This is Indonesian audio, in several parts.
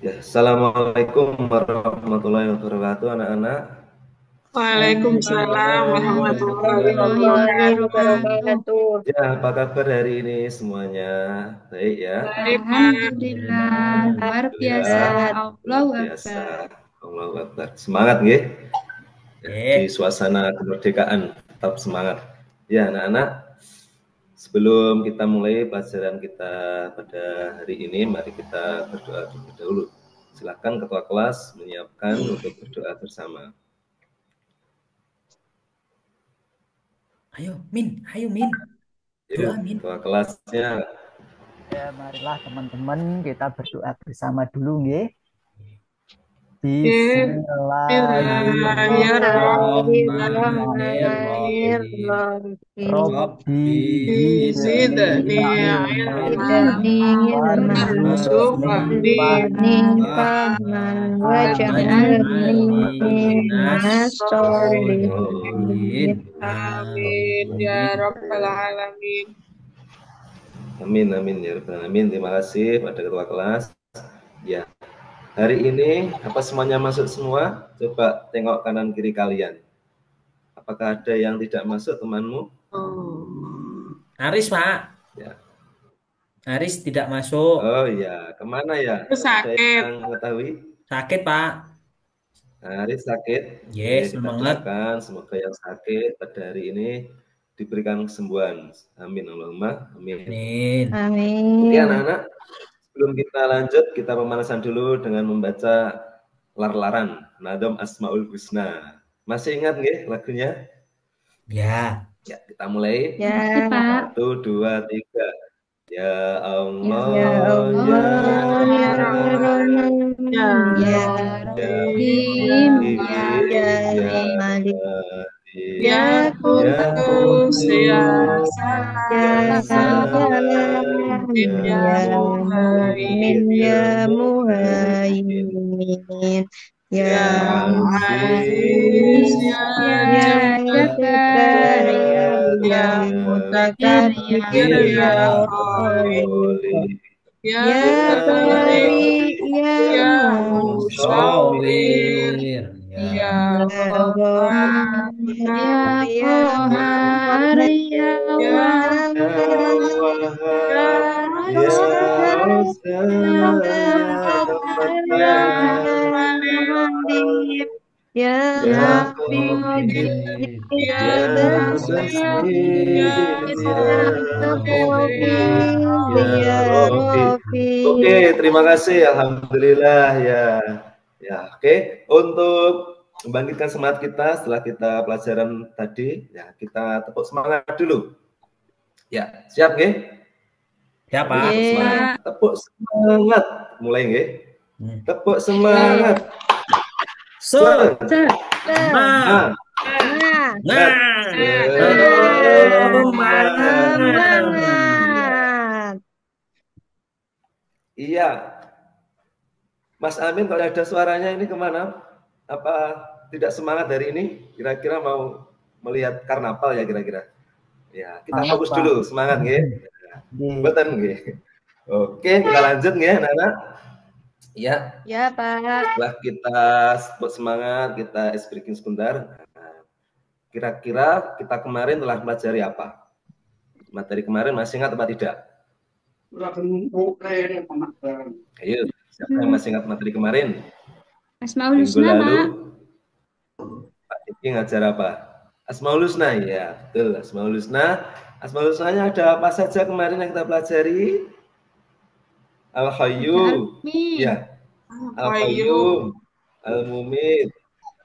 Ya, Assalamualaikum warahmatullahi wabarakatuh, anak-anak. Waalaikumsalam warahmatullahi Warahmatullahi wabarakatuh. wabarakatuh. Ya, apa kabar hari ini semuanya? Baik ya? Baik, Pak. Alhamdulillah, luar biasa. Alhamdulillah, luar Allahu biasa. Akbar. Allahu Akbar. Semangat nggih? Ya, di Eh, suasana kemerdekaan tetap semangat. Ya, anak-anak, sebelum kita mulai pelajaran kita pada hari ini, mari kita berdoa terlebih dahulu. Silakan ketua kelas menyiapkan untuk berdoa bersama. ayo, Min, ayo, Min. Yuk, Doa, Min. ketua kelasnya. Ya, marilah teman-teman kita berdoa bersama dulu nggih. Bismillahirrahmanirrahim. Bismillahirrahmanirrahim. Robbi Zidni zidni ilman Zidni ilman warzuqni warzuqni fahman fahman waj'alni minas sholihin. Amin ya rabbal alamin. Amin, amin ya rabbal alamin. Terima kasih pada ketua kelas. Ya, hari ini apa semuanya masuk semua? Coba tengok kanan kiri kalian. Apakah ada yang tidak masuk temanmu? Aris, Pak. Ya. Aris tidak masuk. Oh ya, kemana ya? Itu Ada sakit. yang mengetahui? Sakit, Pak. Haris sakit. Oke, Yes, kita semangat. doakan semoga yang sakit pada hari ini diberikan kesembuhan. Amin Allahumma amin. Amin. Oke Amin. anak-anak, sebelum kita lanjut kita pemanasan dulu dengan membaca lar-laran Nadom Asmaul Husna. Masih ingat nggih lagunya? Ya. Ya, kita mulai. Ya, Pak. 1, 2, 3. Ya ya Allah, ya Allah, ya Rahman, Ya ya Rahim, Rahim, ya ya ya Malik, Ya Malik, ya ya Kudus, ya Kudus, ya Ya Salam, Salam, Salam, ya ya ya Mu'min, Muhaimin, Mu'min, ya ya Muhaimin, Muhaimin, ya ya ya Aziz, Aziz, Aziz, ya ya ya Jabbar, Jabbar, ya Jabbar, ya ya Mutakabir, Mutakabir, Mutakabir, ya ya ya Khalid, Khalid, Khalid, ya ya ya Bari, Bari, Bari, ya ya ya Musawwir, Musawwir, Musawwir. ya Ya. Ya Ghaffar, ya Ghaffar, ya Qahhar, Qahhar, ya ya Wahhab, ya ya Wahhab, ya Razzaq, ya Razzaq, ya Fattah, ya Fattah, Malik, ya Malik, ya ya ya Qadir, Qadir, Qadir. Ya ya ya Basir, ya Basir, Basir, ya ya Qadir, Qadir, ya Qadir, ya ya Rafi. Rofi. Oke, Rafiq. terima kasih. Alhamdulillah ya. Ya, oke. Untuk membangkitkan semangat kita setelah kita pelajaran tadi, ya kita tepuk semangat dulu. Ya, siap nggih? Ya, Ayo Pak. tepuk semangat. Ye, Tepuk semangat. Mulai nggih. Hmm. Tepuk ye, semangat. Semangat. se, ma, Nah, Semangat. Iya. semangat. Iya. Mas Amin kalau ada suaranya ini kemana? Apa tidak semangat hari ini? Kira-kira mau melihat karnaval ya kira-kira? Ya, kita Semangat, fokus Pak. dulu. Semangat nggih. Nggih. Betul nggih. Oke, kita lanjut nggih, anak-anak. Ya, Ya, Pak. setelah kita buat semangat, kita ice breaking sebentar. Kira-kira kita kemarin telah pelajari apa? Materi kemarin masih ingat apa tidak? Ayo, siapa yang masih ingat materi kemarin? Asmaul Minggu Husna, lalu Pak. Pak Diki ngajar apa? Asmaul Husna, ya betul. Asmaul Husna. Asmaul Husnanya ada apa saja kemarin yang kita pelajari? Ada Al-Hayyu, Al-Min. ya. Qayyum, Al-Qayyum, Al-Mumit,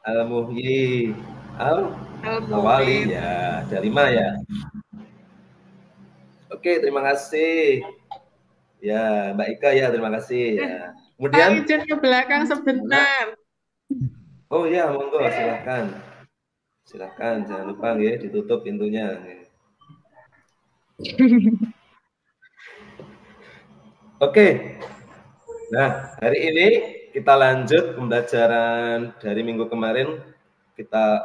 Al-Muhyi, Al-Wali, Al-Mumit. ya. Ada 5 ya. Oke, terima kasih. Ya, Mbak Ika ya, terima kasih ya. Pak Kemudian, izin ke belakang anak, sebentar. oh ya, monggo silahkan. Silahkan, jangan lupa ya, ditutup pintunya. Oke, nah hari ini kita lanjut pembelajaran dari minggu kemarin, kita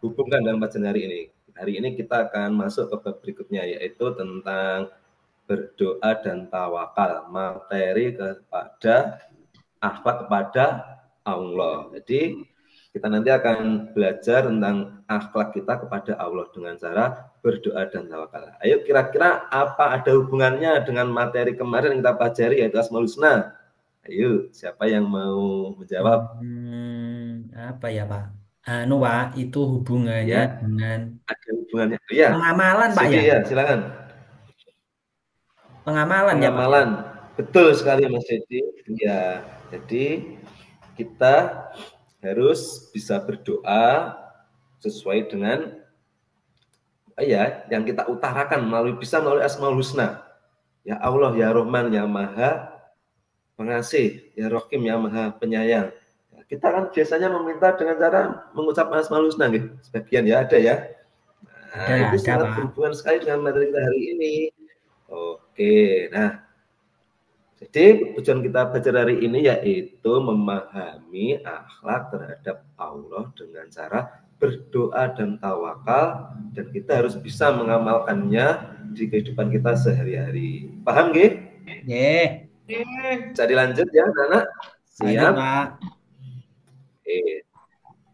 hubungkan dengan pelajaran hari ini. Hari ini kita akan masuk ke bab berikutnya, yaitu tentang berdoa dan tawakal, materi kepada akhlak kepada Allah. Jadi kita nanti akan belajar tentang akhlak kita kepada Allah dengan cara berdoa dan tawakal. Ayo, kira-kira apa ada hubungannya dengan materi kemarin yang kita pelajari, yaitu Asmaul Husna? Ayo, siapa yang mau menjawab? Apa ya Pak? Anu Pak, itu hubungannya Ya, dengan ada hubungannya. Ya, pengamalan Pak Siti ya? ya, silakan. Pengamalan ya Pak ya? Pengamalan. Betul sekali Mas Dedi. Ya, jadi kita harus bisa berdoa sesuai dengan yang kita utarakan melalui Asmaul Husna. Ya Allah, ya Rahman, ya Maha Pengasih, ya Rahim, ya Maha Penyayang. Ya, kita kan biasanya meminta dengan cara mengucap Asmaul Husna, gitu. Sebagian ya ada ya. Nah, itu Ada sangat Pak. berhubungan sekali dengan materi kita hari ini. Oke, nah, jadi tujuan kita belajar hari ini yaitu memahami akhlak terhadap Allah dengan cara berdoa dan tawakal, dan kita harus bisa mengamalkannya di kehidupan kita sehari-hari. Paham nggih? Ye, Bisa dilanjut ya, anak? lanjut Siap? Pak. Oke.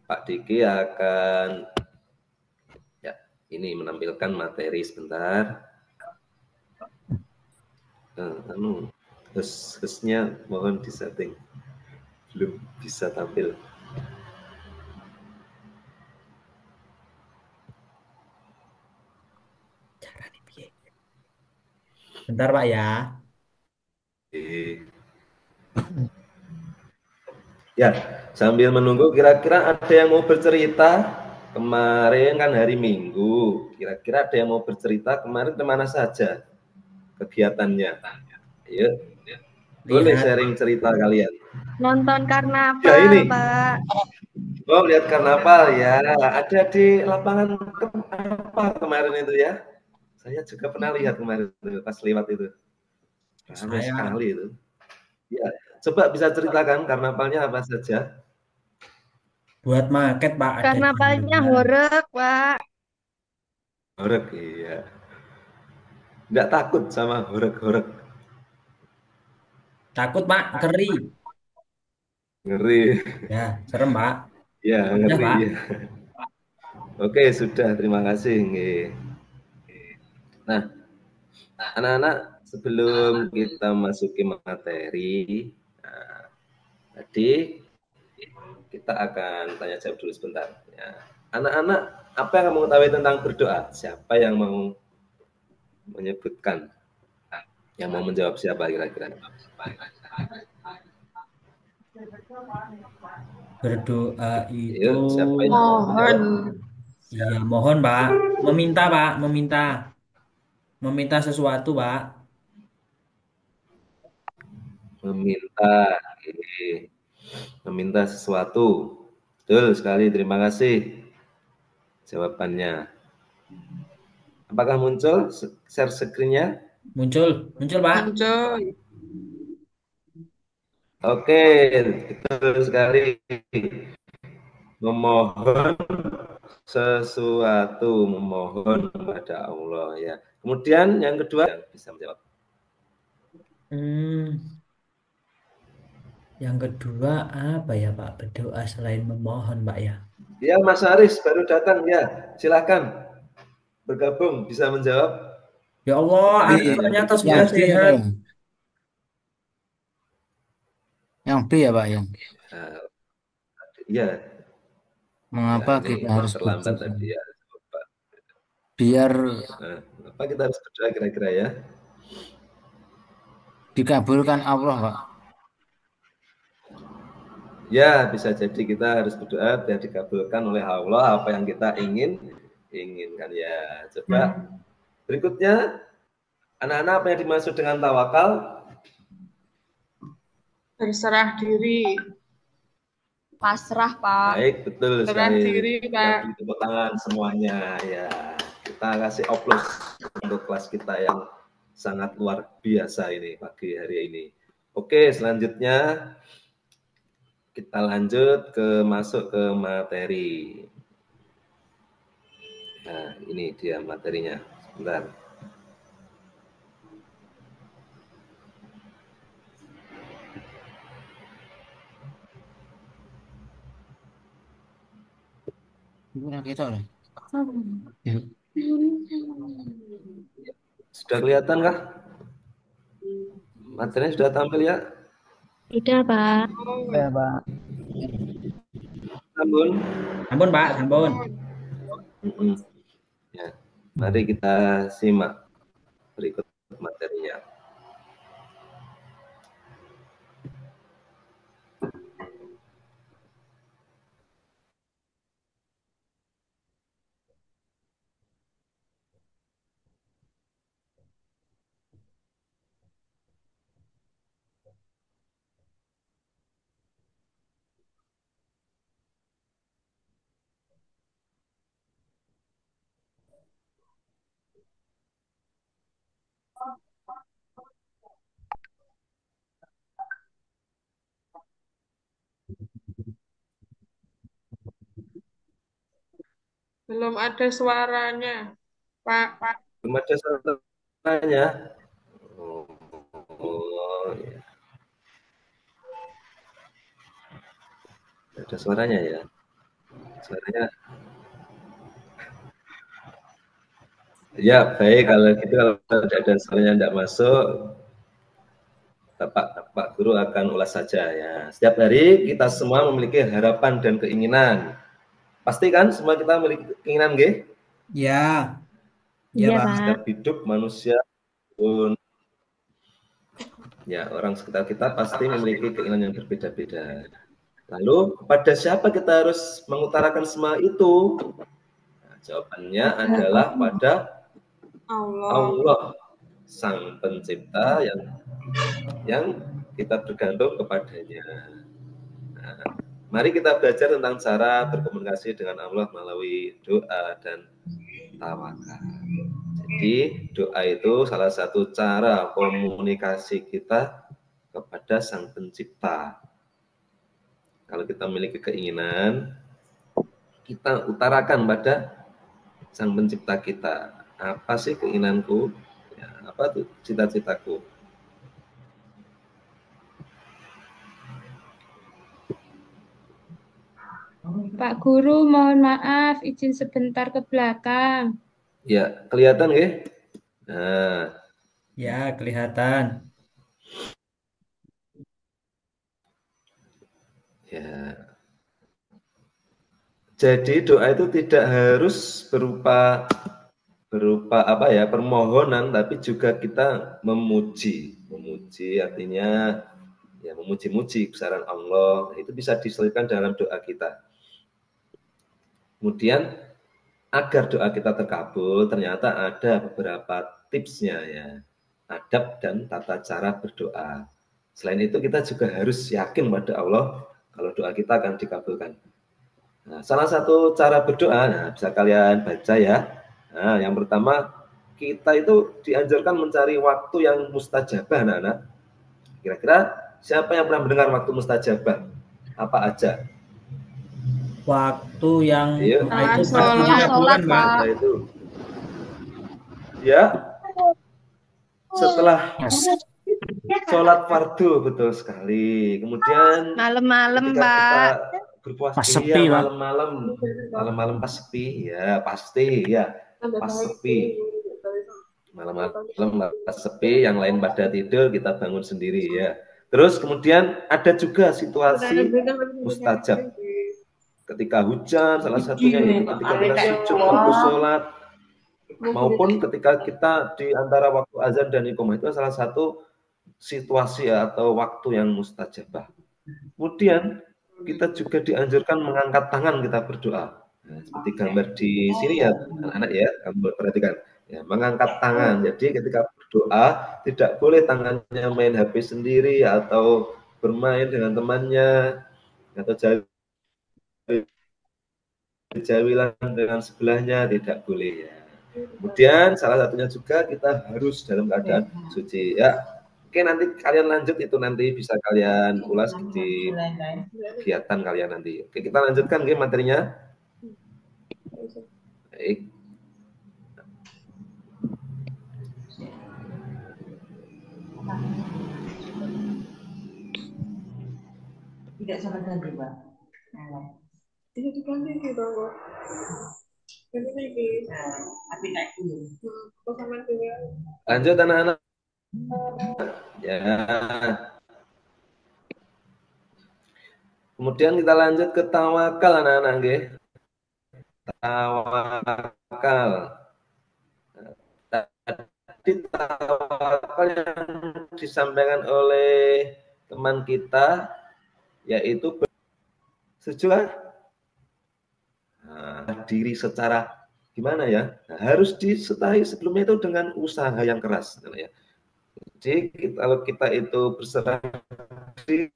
Pak Diki akan ini menampilkan materi sebentar. Hostnya mohon disetting, belum bisa tampil. Bentar Pak ya. Ya, sambil menunggu, kira-kira ada yang mau bercerita? Kemarin kan hari Minggu, kira-kira ada yang mau bercerita kemarin kemana saja kegiatannya? Ayo, boleh Lihat. sharing cerita kalian. Nonton Ya karnaval, ini, Pak. oh lihat karnaval ya, ada di lapangan apa kemarin itu ya? Saya juga pernah lihat kemarin itu, pas lewat itu, ramai Saya sekali itu. Ya, coba bisa ceritakan karnavalnya apa saja? buat market Pak ada Karnavalnya juga. horeg, Pak. Horeg, iya. Nggak takut sama horeg-horeg? Takut Pak, keri. Ngeri. Ya, serem Pak. Ya, Udah ngeri Pak. ya. Oke, sudah. Terima kasih. Nggih. Nah, anak-anak, sebelum kita masuki materi, nah, tadi kita akan tanya jawab dulu sebentar. Ya. Anak-anak, apa yang kamu ketahui tentang berdoa? Siapa yang mau menyebutkan? Yang mau menjawab siapa kira-kira? Berdoa itu Yuk, siapa yang mau menjawab? iya mohon Pak, meminta Pak, meminta sesuatu Pak. Meminta. Oke. Meminta sesuatu. Betul sekali, terima kasih jawabannya. Apakah muncul share screen-nya? Muncul, muncul Pak. Muncul. Oke, betul sekali. Memohon sesuatu, memohon kepada Allah ya. Kemudian yang kedua bisa menjawab. Yang kedua apa ya Pak? Berdoa selain memohon Pak ya. Ya, Mas Aris baru datang ya. Silakan bergabung, bisa menjawab. Ya Allah, aku ternyata sudah Yang B apa sehat. ya? Yang B ya Pak ya. Nah, ya, Mengapa ini kita harus terlambat berdoa? tadi ya. Biar Nah, apa kita harus berdoa kira-kira ya? dikabulkan Allah Pak. Ya, bisa jadi kita harus berdoa biar dikabulkan oleh Allah apa yang kita inginkan ya. Coba berikutnya, anak-anak apa yang dimaksud dengan tawakal? Berserah diri. Pasrah, Pak. Baik, betul Berserah sekali. diri, Kita Pak. beri tepuk tangan semuanya ya. Kita kasih aplaus untuk kelas kita yang sangat luar biasa ini pagi hari ini. Oke, selanjutnya kita lanjut masuk ke materi. Nah, ini dia materinya. Sebentar. Gimana kita lah? Ya. Sudah kelihatan kah? Materinya sudah tampil ya? Sudah, Pak. Ya, Pak. Namun, Sampun, Pak, sampun. ya, mari kita simak berikut materinya. Belum ada suaranya, Pak. Belum ada suaranya. Oh, ya. Ada suaranya ya. Suaranya. Ya, baik. Kalau gitu, kalau ada suaranya tidak masuk, Pak Guru akan ulas saja ya. Setiap hari kita semua memiliki harapan dan keinginan. Pasti kan semua kita memiliki keinginan, G? Ya, ya, Iya, Pak. Pak. Setiap hidup manusia pun ya orang sekitar kita pasti memiliki keinginan yang berbeda-beda. Lalu kepada siapa kita harus mengutarakan semua itu? Nah, jawabannya adalah pada Allah, Sang Pencipta yang kita bergantung kepadanya. Nah, mari kita belajar tentang cara berkomunikasi dengan Allah melalui doa dan tawakal. Jadi doa itu salah satu cara komunikasi kita kepada Sang Pencipta. Kalau kita memiliki keinginan, kita utarakan pada Sang Pencipta kita. Apa sih keinginanku? Ya, apa tuh cita-citaku? Pak Guru, mohon maaf, izin sebentar ke belakang. Ya, kelihatan nggih? Nah, Ya, kelihatan. ya. Jadi doa itu tidak harus berupa apa ya, permohonan, tapi juga kita memuji. Memuji artinya ya memuji-muji besaran Allah. Itu bisa diselipkan dalam doa kita. Kemudian agar doa kita terkabul, ternyata ada beberapa tipsnya ya. Adab dan tata cara berdoa. Selain itu kita juga harus yakin pada Allah kalau doa kita akan dikabulkan. Nah, salah satu cara berdoa, nah bisa kalian baca ya. Nah, yang pertama, kita itu dianjurkan mencari waktu yang mustajabah, anak-anak. Kira-kira siapa yang pernah mendengar waktu mustajabah? Apa aja? Waktu yang Ayo. doa itu pasti Sholat. dikabulkan, Pak. Nah, itu. Ya, setelah sholat fardu, betul sekali. Kemudian Malam-malam, ketika kita Pak. berpuasa, Pas sepi, iya, Pak. malam-malam pas sepi, ya pasti, ya pas sepi. Malam-malam pas sepi, yang lain pada tidur, kita bangun sendiri ya. Terus kemudian ada juga situasi mustajab. Ketika hujan, salah satunya itu ketika kita sujud waktu sholat, maupun ketika kita di antara waktu azan dan iqamah, itu salah satu situasi atau waktu yang mustajabah. Kemudian kita juga dianjurkan mengangkat tangan kita berdoa. Nah, seperti gambar di sini ya, anak-anak ya, kamu perhatikan. Ya, mengangkat tangan. Jadi ketika berdoa tidak boleh tangannya main HP sendiri atau bermain dengan temannya atau jawilan dengan sebelahnya, tidak boleh ya. Kemudian salah satunya juga kita harus dalam keadaan suci ya. Oke, nanti kalian lanjut, itu nanti bisa kalian ulas di kegiatan kalian nanti. Oke, kita lanjutkan game materinya. Baik. Tidak sama tadi, Pak. Bisa diganti gitu kok. Ganti lagi. Kok sama juga. Lanjut anak-anak. Ya. Kemudian kita lanjut ke tawakal anak-anak nggih. Tawakal. Tadi tawakal yang disampaikan oleh teman kita yaitu setuju kan? Nah, diri secara gimana ya? Nah, harus disertai sebelumnya itu dengan usaha yang keras ya. Jadi kalau kita itu berserah diri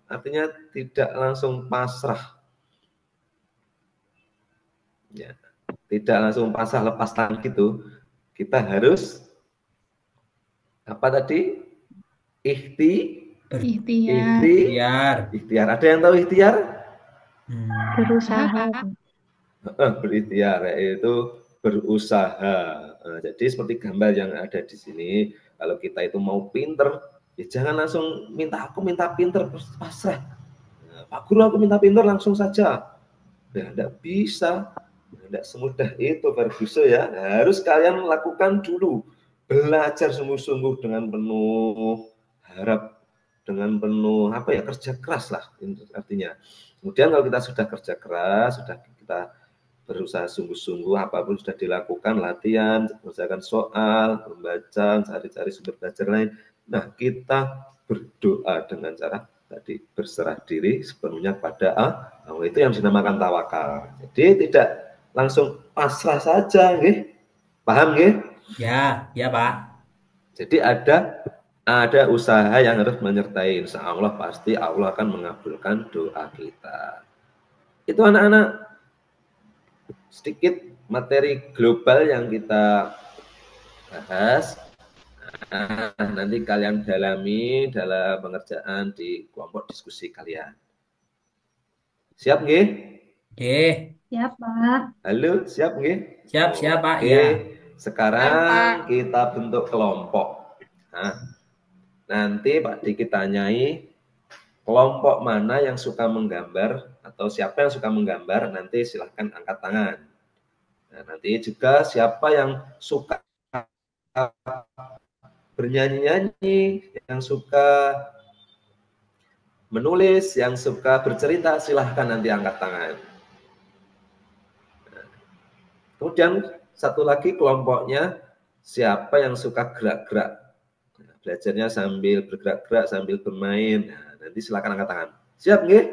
artinya tidak langsung pasrah. Ya, tidak langsung pasrah lepas tangan gitu. Kita harus apa tadi? Ikhtiar. Ikhtiar. Ada yang tahu ikhtiar? Berusaha. Berikhtiar yaitu berusaha. Nah, jadi seperti gambar yang ada di sini, kalau kita itu mau pinter, ya jangan langsung minta pinter terus pasrah. Nah, Pak Guru aku minta pinter langsung saja. Ya enggak bisa. Tidak semudah itu Ferguson ya. Harus kalian lakukan dulu. Belajar sungguh-sungguh dengan penuh harap, dengan penuh apa ya, kerja keras lah artinya. Kemudian kalau kita sudah kerja keras, sudah kita berusaha sungguh-sungguh, apapun sudah dilakukan, latihan, mengerjakan soal, membaca, cari-cari sumber belajar lain. Nah, kita berdoa dengan cara tadi berserah diri sepenuhnya pada Allah. Itu yang dinamakan tawakal. Jadi tidak langsung pasrah saja, nggih. Paham nggih? Ya, ya Pak. Jadi ada usaha yang harus menyertai. Insya Allah pasti Allah akan mengabulkan doa kita. Itu anak-anak sedikit materi global yang kita bahas. Nah, nanti kalian dalami dalam pengerjaan di kelompok diskusi kalian. Siap nggih? Oke. Siap, Pak. Halo, siap nggih? Siap Pak. Oke, Ya. sekarang kita bentuk kelompok. Nah, nanti Pak Diki tanyai kelompok mana yang suka menggambar atau siapa yang suka menggambar, nanti silahkan angkat tangan. Nah, nanti juga siapa yang suka bernyanyi-nyanyi, yang suka menulis, yang suka bercerita, silahkan nanti angkat tangan. Nah, kemudian satu lagi kelompoknya, siapa yang suka gerak-gerak. Nah, belajarnya sambil bergerak-gerak, sambil bermain. Nah, nanti silahkan angkat tangan. Siap nggih?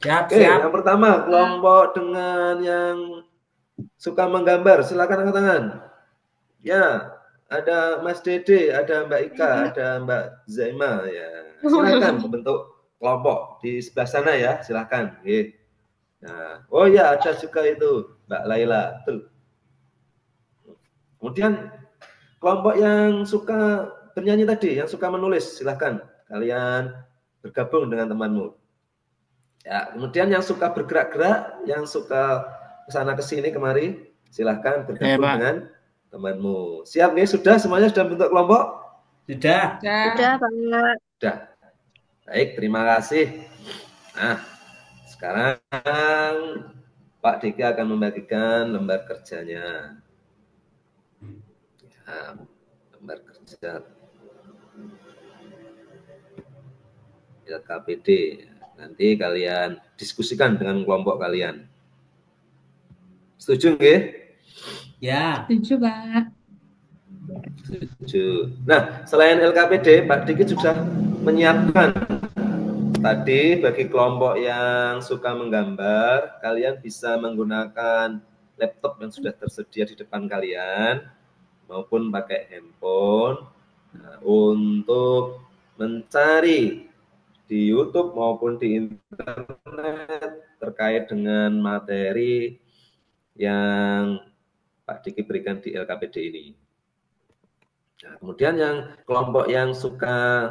Siap. Oke, yang pertama kelompok dengan yang suka menggambar, silakan angkat tangan. Ya, ada Mas Dede, ada Mbak Ika, ada Mbak Zaima ya. Silakan membentuk kelompok di sebelah sana ya, silakan. Nah, oh ya ada juga itu Mbak Laila. Tuh. Kemudian kelompok yang suka bernyanyi tadi, yang suka menulis, silakan kalian bergabung dengan temanmu. Ya, kemudian yang suka bergerak-gerak, yang suka kesana kesini kemari, silahkan bergabung dengan temanmu. Siap nih? Sudah semuanya sudah bentuk kelompok? Sudah. Sudah, Pak. Sudah. Baik, terima kasih. Nah, sekarang Pak Diki akan membagikan lembar kerjanya. Nah, lembar kerja LKPD. Nanti kalian diskusikan dengan kelompok kalian. Setuju nggih? Ya. Setuju, Pak. Setuju. Nah, selain LKPD, Pak Diki juga menyiapkan tadi bagi kelompok yang suka menggambar, kalian bisa menggunakan laptop yang sudah tersedia di depan kalian maupun pakai handphone untuk mencari di YouTube maupun di internet terkait dengan materi yang Pak Diki berikan di LKPD ini. Nah, kemudian yang kelompok yang suka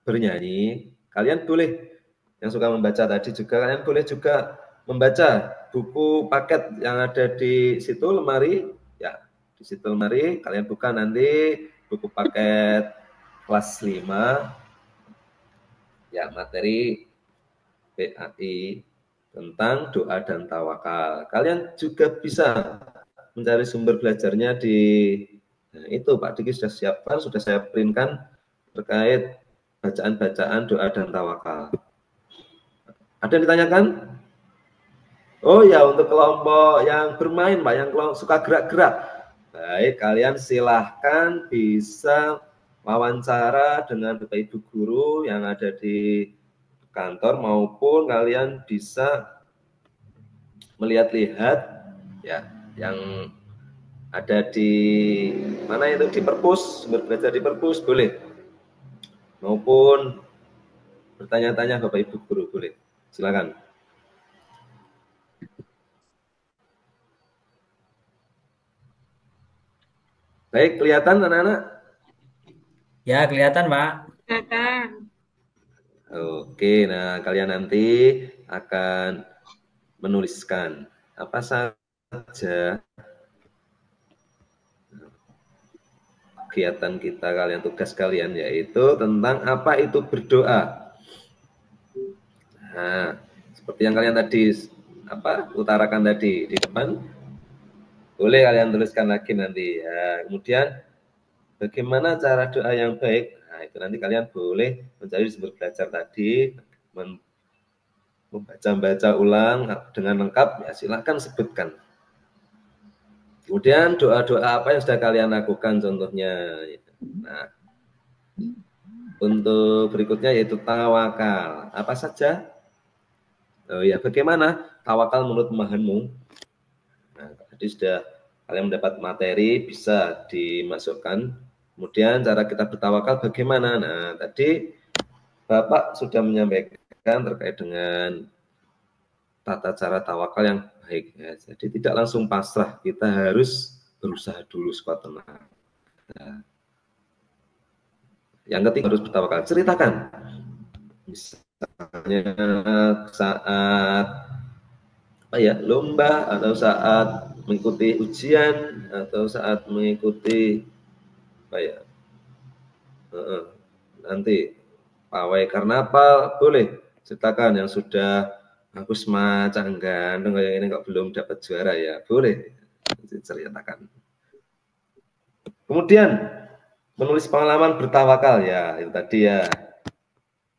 bernyanyi, kalian boleh, yang suka membaca tadi juga, kalian boleh juga membaca buku paket yang ada di situ lemari, ya di situ lemari, kalian buka nanti buku paket kelas 5, ya materi PAI tentang doa dan tawakal. Kalian juga bisa mencari sumber belajarnya di itu Pak Diki sudah siapkan, sudah saya printkan terkait bacaan-bacaan doa dan tawakal. Ada yang ditanyakan? Oh ya, untuk kelompok yang bermain Pak, yang suka gerak-gerak. Baik, kalian silahkan bisa wawancara dengan Bapak Ibu guru yang ada di kantor maupun kalian bisa melihat-lihat ya yang ada di mana itu di perpus, sumber belajar di perpus boleh, maupun bertanya-tanya Bapak Ibu guru boleh, silakan. Baik, kelihatan anak-anak? Ya, kelihatan, Pak. Kelihatan. Oke, nah kalian nanti akan menuliskan apa saja kegiatan kita kalian, tugas kalian, yaitu tentang apa itu berdoa. Nah, seperti yang kalian tadi utarakan tadi di depan, boleh kalian tuliskan lagi nanti ya. Kemudian bagaimana cara doa yang baik? Nah, itu nanti kalian boleh mencari sumber belajar tadi, membaca ulang dengan lengkap, ya silahkan sebutkan. Kemudian doa-doa apa yang sudah kalian lakukan contohnya. Nah, untuk berikutnya yaitu tawakal. Apa saja? Oh ya, bagaimana tawakal menurut pemahamanmu? Nah, tadi sudah kalian mendapat materi, bisa dimasukkan. Kemudian cara kita bertawakal bagaimana? Nah, tadi Bapak sudah menyampaikan terkait dengan tata cara tawakal yang baik. Ya. Jadi tidak langsung pasrah, kita harus berusaha dulu sekuat tenaga. Yang ketiga harus bertawakal. Ceritakan. Misalnya saat lomba, atau saat mengikuti ujian, atau saat mengikuti nanti pawai karnaval, boleh ceritakan yang sudah aku semacam ganteng kayak ini kok belum dapat juara ya, boleh ceritakan. Kemudian menulis pengalaman bertawakal ya, itu tadi ya,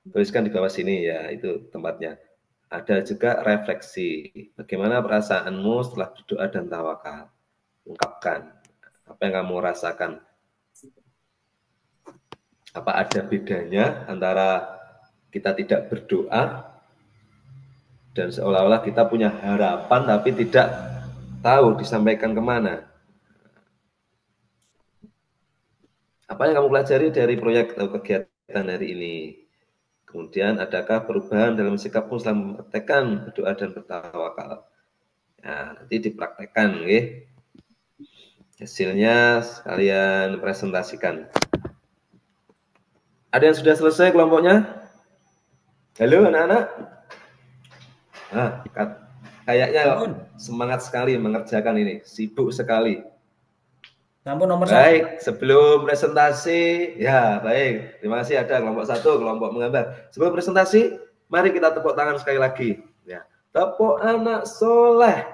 tuliskan di bawah sini ya, itu tempatnya. Ada juga refleksi, bagaimana perasaanmu setelah berdoa dan tawakal, ungkapkan apa yang kamu rasakan. Apa ada bedanya antara kita tidak berdoa dan seolah-olah kita punya harapan tapi tidak tahu disampaikan kemana. Apa yang kamu pelajari dari proyek atau kegiatan hari ini? Kemudian adakah perubahan dalam sikapmu setelah mempraktekkan berdoa dan bertawakal? Nah, nanti dipraktekkan, okay? Hasilnya kalian presentasikan. Ada yang sudah selesai kelompoknya? Halo anak-anak? Nah, kayaknya semangat sekali mengerjakan ini, sibuk sekali. Sampun nomor baik, 1. Sebelum presentasi, ya baik, terima kasih ada kelompok 1, kelompok menggambar. Sebelum presentasi, mari kita tepuk tangan sekali lagi. Ya, tepuk anak soleh.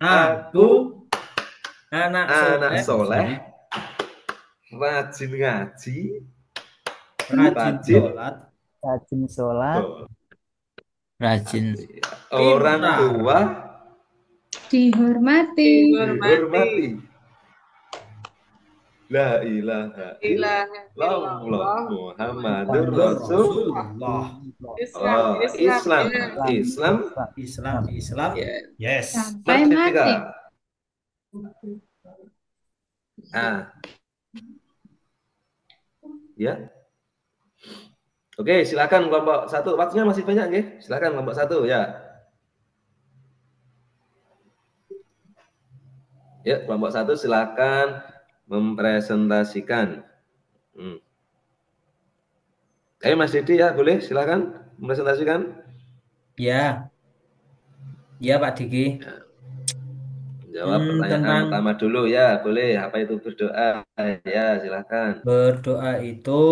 Aku anak soleh, rajin ngaji, rajin sholat, Rajin orang tua dihormati. La ilaha illallah Muhammadur Rasulullah. Islam. Yes. Sampai mati. Ya. Oke, silakan kelompok 1. Waktunya masih banyak, nggih. Silakan kelompok 1 ya. Ya, kelompok 1 silakan mempresentasikan. Ayo Mas Didi ya, boleh silakan mempresentasikan. Ya. Ya Pak Diki. Jawab pertanyaan pertama dulu ya, boleh. Apa itu berdoa? Ya, silakan. Berdoa itu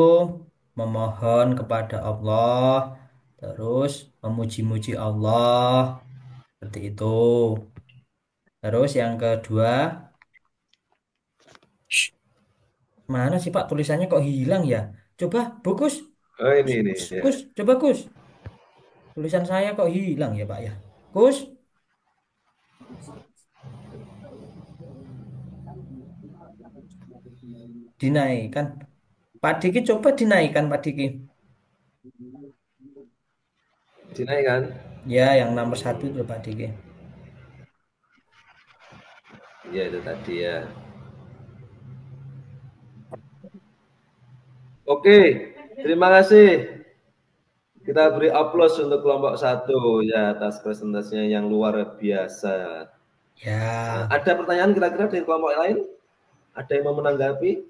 memohon kepada Allah, terus memuji-muji Allah. Seperti itu. Terus yang kedua, mana sih Pak tulisannya kok hilang ya? Coba, Gus. Oh ini ya. Gus, coba Gus. Tulisan saya kok hilang ya Pak ya? Gus, dinaikkan. Pak Diki coba dinaikkan Pak Diki. Dinaikkan. Ya, yang nomor 1 itu Pak Diki. Ya itu tadi ya. Oke, terima kasih. Kita beri aplaus untuk kelompok 1 ya atas presentasinya yang luar biasa. Ya, Ada pertanyaan kira-kira dari kelompok lain? Ada yang mau menanggapi?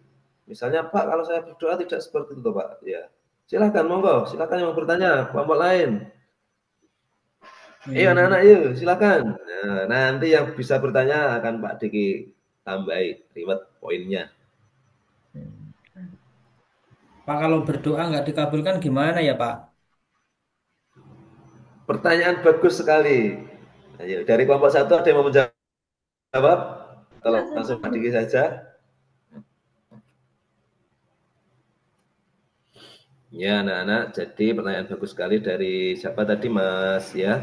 Misalnya Pak, kalau saya berdoa tidak seperti itu Pak. Ya, silakan monggo, silakan yang mau bertanya kelompok lain. Ayo anak-anak, yuk silakan. Nah, nanti yang bisa bertanya akan Pak Diki tambahi reward poinnya. Pak kalau berdoa nggak dikabulkan gimana ya Pak? Pertanyaan bagus sekali. Ayo, dari kelompok 1 ada yang mau menjawab? Kalau langsung Pak Diki saja. Ya anak-anak, jadi pertanyaan bagus sekali dari siapa tadi Mas ya?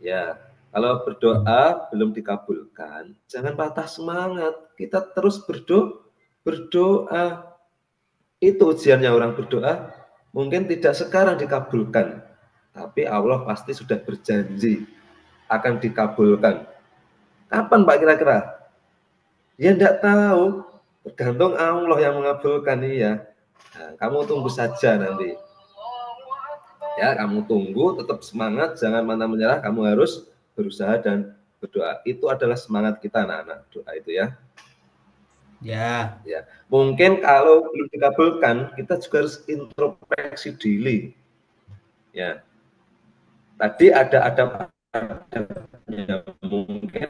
Ya, kalau berdoa belum dikabulkan, jangan patah semangat. Kita terus berdoa. Itu ujiannya orang berdoa. Mungkin tidak sekarang dikabulkan, tapi Allah pasti sudah berjanji akan dikabulkan. Kapan Pak kira-kira? Ya enggak tahu, tergantung Allah yang mengabulkan ya. Nah, kamu tunggu saja nanti. Ya, kamu tunggu, tetap semangat, jangan mana menyerah, kamu harus berusaha dan berdoa. Itu adalah semangat kita anak-anak, doa itu ya. Ya, Ya, mungkin kalau belum dikabulkan, kita juga harus introspeksi diri. Ya, tadi ada mungkin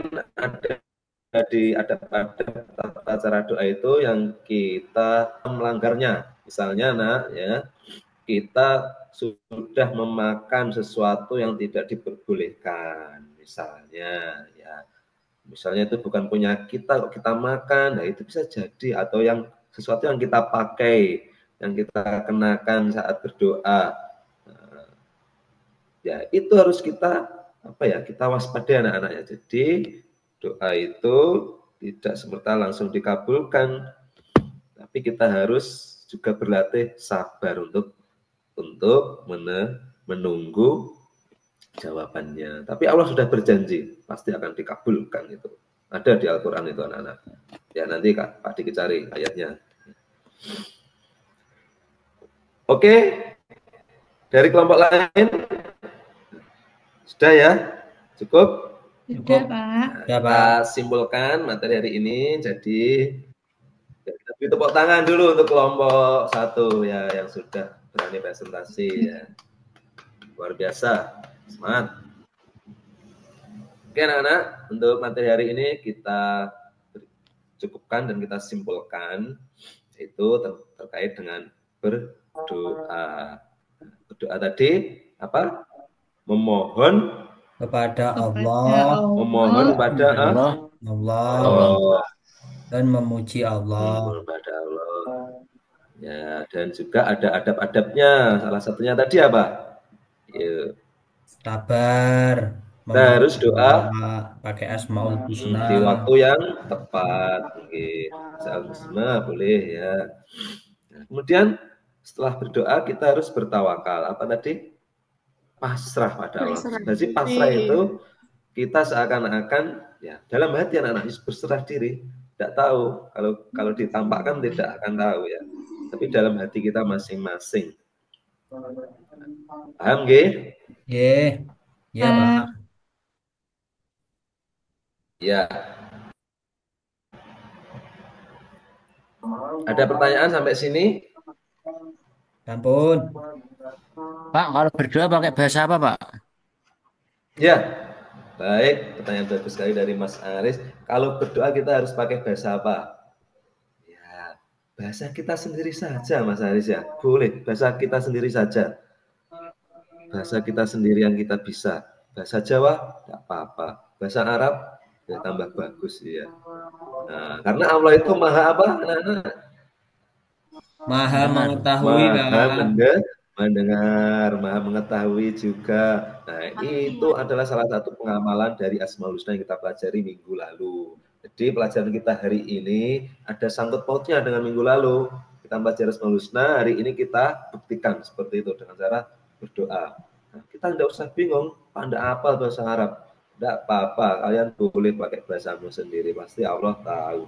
ada tata cara doa itu yang kita melanggarnya. Misalnya, nak, ya, kita sudah memakan sesuatu yang tidak diperbolehkan, misalnya, ya. Misalnya itu bukan punya kita, kok kita makan, nah itu bisa jadi, atau yang sesuatu yang kita pakai, yang kita kenakan saat berdoa, nah, ya itu harus kita kita waspadai anak-anaknya. Jadi doa itu tidak semerta langsung dikabulkan, tapi kita harus juga berlatih sabar untuk menunggu jawabannya. Tapi Allah sudah berjanji pasti akan dikabulkan itu. Ada di Al-Quran itu anak-anak. Ya nanti Pak Diki cari ayatnya. Oke, dari kelompok lain sudah ya, cukup. Sudah, Pak. ya Kita Pak. simpulkan materi hari ini. Jadi kita beri tepuk tangan dulu untuk kelompok 1 ya yang sudah berani presentasi ya. Luar biasa, semangat. Oke anak-anak, untuk materi hari ini kita cukupkan dan kita simpulkan, itu terkait dengan berdoa. Berdoa tadi apa? Memohon Kepada Kepada Allah, memohon kepada Allah, Allah, dan memuji Allah. memohon kepada Allah. Ya, dan juga ada adab-adabnya. Salah satunya tadi apa? Ya, Sabar, kita harus doa pakai Asmaul Husna. di waktu yang tepat, mungkin saat husna boleh ya. Nah, kemudian setelah berdoa kita harus bertawakal. Apa tadi? Pasrah pada Allah. Jadi pasrah itu kita seakan-akan ya dalam hati anak-anak berserah diri. Tidak tahu kalau ditampakkan tidak akan tahu ya. Tapi dalam hati kita masing-masing. Paham nggih? Ya, ya Pak. Ya. Ada pertanyaan sampai sini? Ampun. Pak, kalau berdoa pakai bahasa apa, Pak? Ya. Baik, pertanyaan bagus sekali dari Mas Aris. Kalau berdoa kita harus pakai bahasa apa? Ya, bahasa kita sendiri saja Mas Aris ya. Boleh, bahasa kita sendiri saja. bahasa kita sendiri yang kita bisa. Bahasa Jawa tidak apa-apa, bahasa Arab ya tambah bagus ya. Nah, karena Allah itu maha apa? Maha Dengar. mengetahui, Maha Pak. mendengar, maha mengetahui juga. Nah, itu adalah salah satu pengamalan dari Asmaul Husna yang kita pelajari minggu lalu. Jadi pelajaran kita hari ini ada sangkut pautnya dengan minggu lalu. Kita belajar Asmaul Husna, hari ini kita buktikan seperti itu dengan cara berdoa. Nah, kita tidak usah bingung, Anda apa bahasa Arab. Tidak apa-apa, kalian boleh pakai bahasamu sendiri, pasti Allah tahu.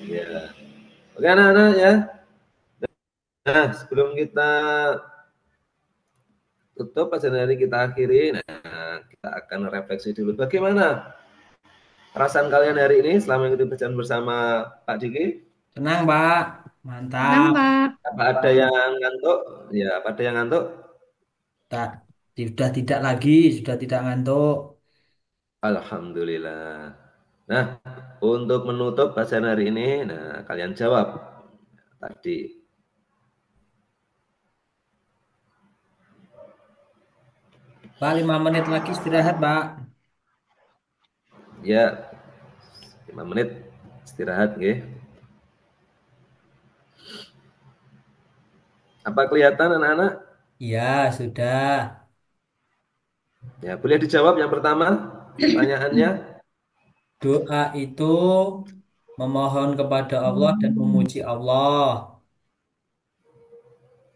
Ya. Oke anak-anak ya. Nah, sebelum kita tutup pelajaran hari kita akhiri, nah kita akan refleksi dulu. Bagaimana perasaan kalian hari ini selama mengikuti bacaan bersama Pak Diki? Tenang, Pak. Tenang, Mantap. Pak. Apa ada yang ngantuk? Ya, apa ada yang ngantuk? Tak, sudah tidak lagi, sudah tidak ngantuk. Alhamdulillah. Nah, untuk menutup bacaan hari ini, nah kalian jawab tadi. Pak, 5 menit lagi istirahat, Pak. Ya, 5 menit istirahat, nggih. Apa kelihatan anak-anak? Iya, sudah. Ya, boleh dijawab yang pertama pertanyaannya. Doa itu memohon kepada Allah dan memuji Allah.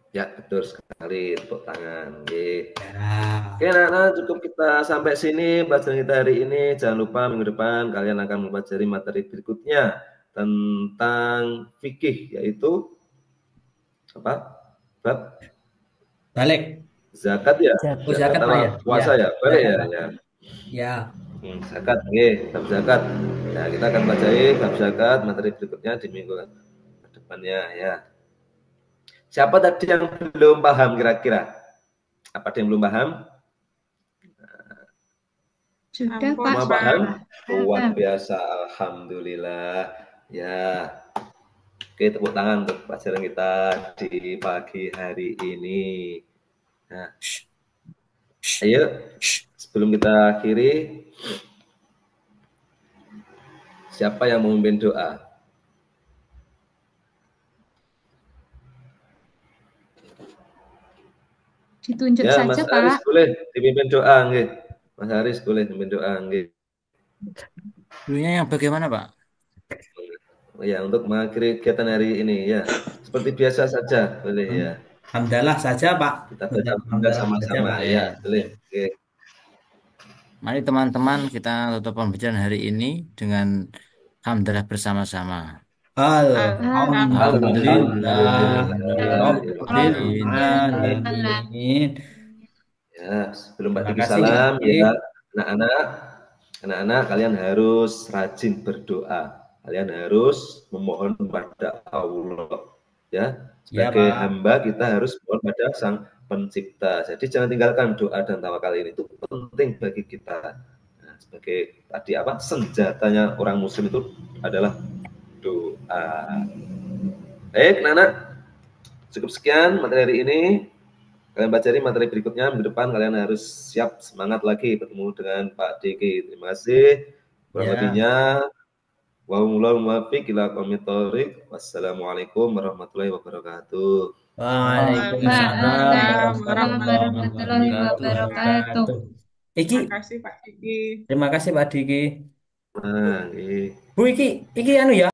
Ya, betul sekali. Tepuk tangan. Nggih. Ya. Oke, anak-anak, cukup kita sampai sini pelajaran kita hari ini. Jangan lupa minggu depan kalian akan mempelajari materi berikutnya tentang fikih, yaitu apa? Bab Balik. zakat ya. Oh, zakat, Pak, ya? Puasa Ya. ya. Balik ya. Zakat, Pak. Ya. Ya. Zakat, nggih, bab zakat. Ya, kita akan pelajari bab zakat materi berikutnya di minggu depannya ya. Siapa tadi yang belum paham kira-kira? Apa ada yang belum paham? Sudah, Ampun, Pak. Semua paham? Luar Paham. biasa, alhamdulillah. Ya, oke, tepuk tangan untuk pelajaran kita di pagi hari ini. Nah, ayo, sebelum kita akhiri, siapa yang mau memimpin doa? Ditunjuk Ya, saja, Mas Haris Pak. boleh dipimpin doa, nggih. Mas Haris boleh memimpin doa, nggih. Dulunya yang bagaimana, Pak? Ya, untuk mengakhiri kegiatan hari ini ya. Seperti biasa saja, boleh ya. Hamdalah saja, Pak. Kita baca Hamdalah alhamdulillah saja, sama-sama Pak. ya, boleh. Oke. Mari teman-teman kita tutup pembicaraan hari ini dengan hamdalah bersama-sama. Alhamdulillah. Rabbil Alhamdulillah. alamin. Ya, sebelum Pak Terima Diki kasih, salam Pak Diki. ya, anak-anak kalian harus rajin berdoa. Kalian harus memohon kepada Allah. Ya, Ya, sebagai Pak. hamba kita harus mohon pada Sang Pencipta. Jadi jangan tinggalkan doa dan tawakal ini, itu penting bagi kita. Nah, sebagai tadi apa? Senjatanya orang muslim itu adalah doa. Baik, anak-anak, cukup sekian materi hari ini. Kalian pelajari materi berikutnya minggu depan, kalian harus siap semangat lagi bertemu dengan Pak Diki. Terima kasih. Kurang Ya. lebihnya wallahul muwaffiq ila aqwamit thoriq. Wassalamualaikum warahmatullahi wabarakatuh. Waalaikumsalam warahmatullahi wabarakatuh. Iki, Terima kasih Pak Diki. terima kasih Pak Diki. Nah, Bu, iki anu ya.